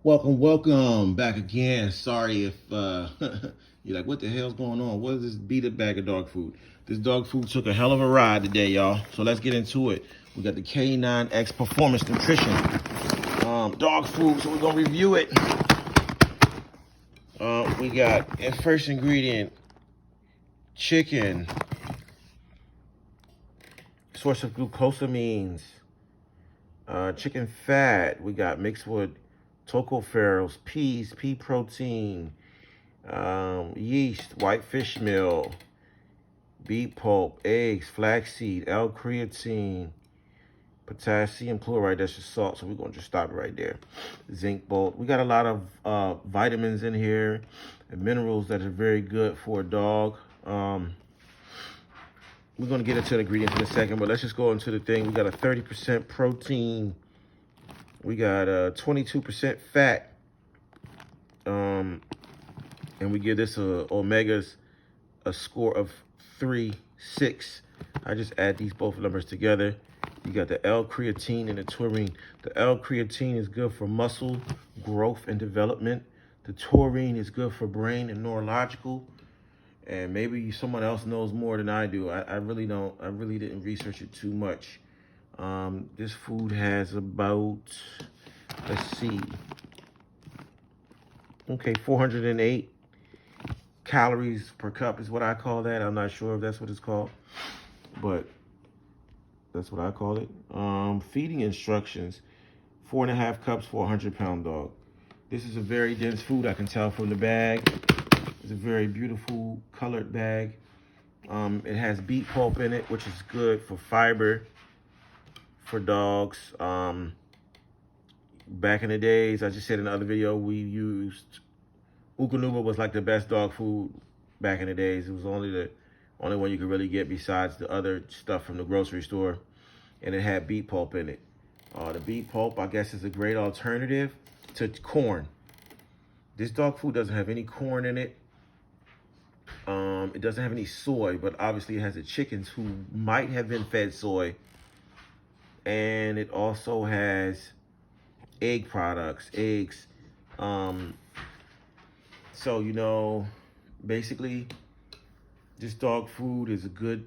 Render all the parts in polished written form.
Welcome back again. Sorry if you're like, what the hell's going on? What is this beat up bag of dog food? This dog food took a hell of a ride today, y'all. So let's get into it. We got the CanineX Performance Nutrition dog food, so we're gonna review it. We got a first ingredient, chicken, source of glucosamines, chicken fat. We got mixed with tocopherols, peas, pea protein, yeast, white fish meal, beet pulp, eggs, flaxseed, L-creatine, potassium chloride, that's just salt, so we're going to just stop it right there. Zinc bolt. We got a lot of vitamins in here and minerals that are very good for a dog. We're going to get into the ingredients in a second, but let's just go into the thing. We got a 30% protein. We got a 22% fat. And we give this omegas a score of 3.6. I just add these both numbers together. You got the L-creatine and the taurine. The L-creatine is good for muscle growth and development. The taurine is good for brain and neurological. And maybe someone else knows more than I do. I really don't. I really didn't research it too much. This food has about, let's see, okay, 408 calories per cup is what I call that. I'm not sure if that's what it's called, but that's what I call it. Feeding instructions: 4.5 cups for a 100-pound dog. This is a very dense food. I can tell from the bag. It's a very beautiful colored bag. It has beet pulp in it, which is good for fiber for dogs. Back in the days, I just said in the other video, we used Ukanuba was like the best dog food back in the days. It was the only one you could really get besides the other stuff from the grocery store. And it had beet pulp in it. The beet pulp, I guess, is a great alternative to corn. This dog food doesn't have any corn in it. It doesn't have any soy, but obviously it has the chickens who might have been fed soy. And it also has egg products, eggs. So, basically, this dog food is a good,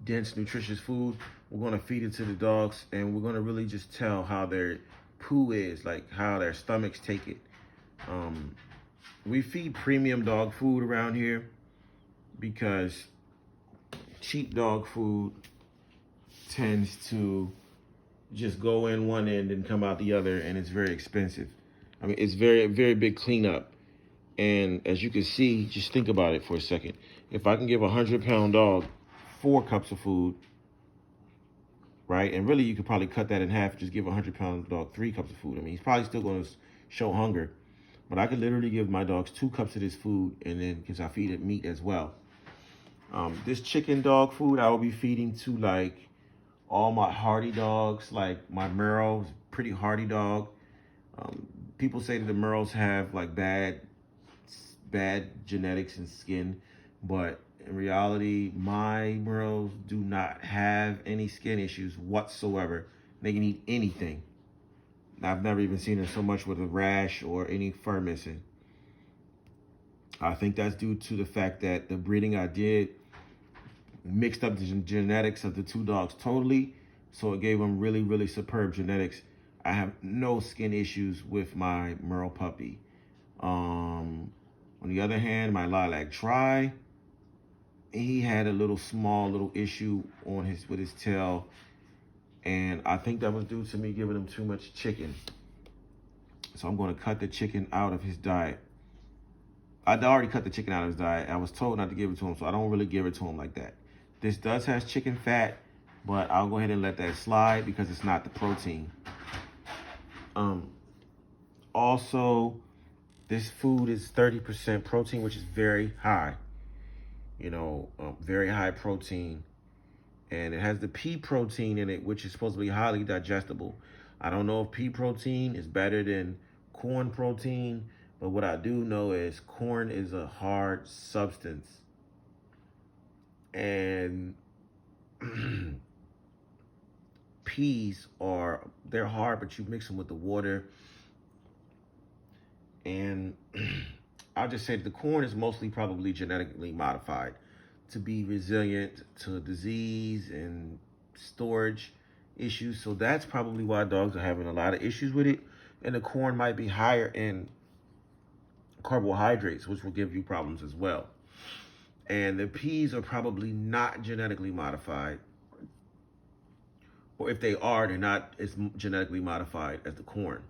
dense, nutritious food. We're going to feed it to the dogs, and we're going to really just tell how their poo is, like how their stomachs take it. We feed premium dog food around here because cheap dog food tends to just go in one end and come out the other, and it's very expensive. I mean, it's very, very big cleanup. And as you can see, just think about it for a second. If I can give a 100-pound dog 4 cups of food, right? And really, you could probably cut that in half. Just give a 100-pound dog 3 cups of food. I mean, he's probably still going to show hunger. But I could literally give my dogs 2 cups of this food, and then because I feed it meat as well. This chicken dog food, I will be feeding to like all my hardy dogs, like my Merle, pretty hardy dog. People say that the Merles have like bad genetics and skin, but in reality, my Merles do not have any skin issues whatsoever. They can eat anything. I've never even seen her so much with a rash or any fur missing. I think that's due to the fact that the breeding I did mixed up the genetics of the 2 dogs totally, so it gave them really, really superb genetics. I have no skin issues with my Merle puppy. On the other hand, my Lilac Tri, he had a small issue on with his tail, and I think that was due to me giving him too much chicken. So I'm going to cut the chicken out of his diet. I'd already cut the chicken out of his diet. I was told not to give it to him, so I don't really give it to him like that. This does have chicken fat, but I'll go ahead and let that slide because it's not the protein. Also, this food is 30% protein, which is very high. Very high protein. And it has the pea protein in it, which is supposed to be highly digestible. I don't know if pea protein is better than corn protein, but what I do know is corn is a hard substance. And peas they're hard, but you mix them with the water And I'll just say the corn is mostly probably genetically modified to be resilient to disease and storage issues. So that's probably why dogs are having a lot of issues with it. And the corn might be higher in carbohydrates, which will give you problems as well. And the peas are probably not genetically modified. Or if they are, they're not as genetically modified as the corn.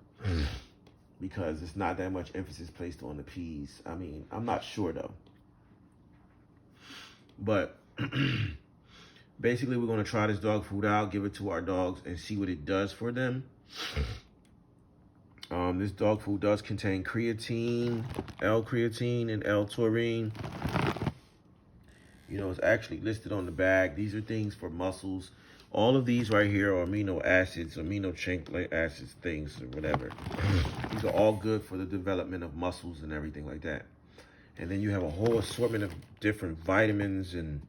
Because it's not that much emphasis placed on the peas. I mean, I'm not sure though. But basically, we're going to try this dog food out, give it to our dogs, and see what it does for them. This dog food does contain creatine, L-creatine, and L-taurine. You know, it's actually listed on the bag. These are things for muscles. All of these right here are amino acids, amino chain acids, things, or whatever. These are all good for the development of muscles and everything like that. And then you have a whole assortment of different vitamins and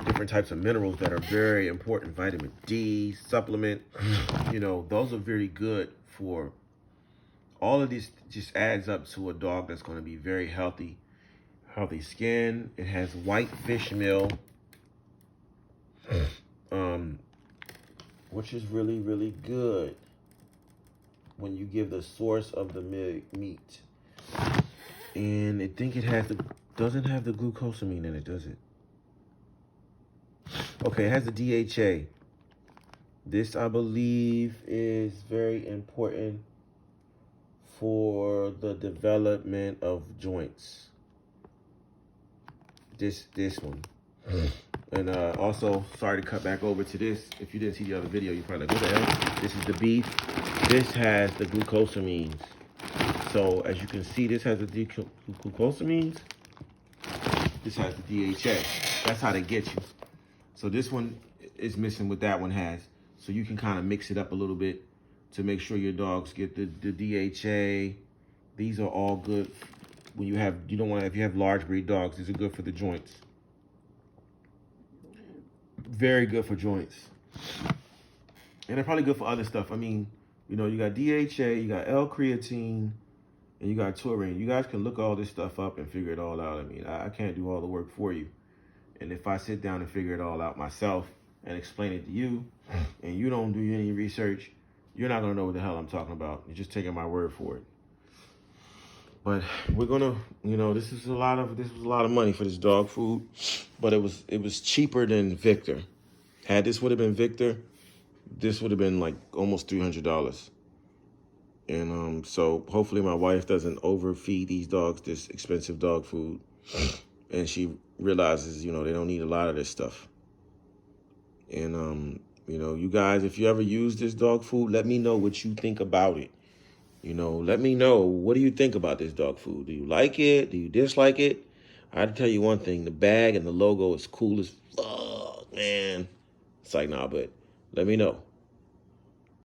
different types of minerals that are very important. Vitamin D, supplement, you know, those are very good for all of these. Just adds up to a dog that's going to be very healthy. Healthy skin. It has white fish meal, which is really, really good when you give the source of the meat. And I think it has doesn't have the glucosamine in it, does it? Okay, it has the DHA. This, I believe, is very important for the development of joints. This one. And also, sorry to cut back over to this. If you didn't see the other video, you probably like, what the hell? This is the beef. This has the glucosamines. So as you can see, this has the glucosamines. This has the DHA. That's how they get you. So this one is missing what that one has. So you can kind of mix it up a little bit to make sure your dogs get the DHA. These are all good when if you have large breed dogs, these are good for the joints. Very good for joints. And they're probably good for other stuff. I mean, you know, you got DHA, you got L-creatine, and you got taurine. You guys can look all this stuff up and figure it all out. I mean, I can't do all the work for you. And if I sit down and figure it all out myself and explain it to you, and you don't do any research, you're not gonna know what the hell I'm talking about. You're just taking my word for it. But we're gonna, you know, this was a lot of money for this dog food, but it was cheaper than Victor. Had this would have been Victor, this would have been like almost $300. And so hopefully my wife doesn't overfeed these dogs this expensive dog food, and she realizes, you know, they don't need a lot of this stuff. And you know, you guys, if you ever use this dog food, let me know what you think about it. You know, let me know, what do you think about this dog food? Do you like it? Do you dislike it? I have to tell you one thing, the bag and the logo is cool as fuck, man. It's like, nah, but let me know.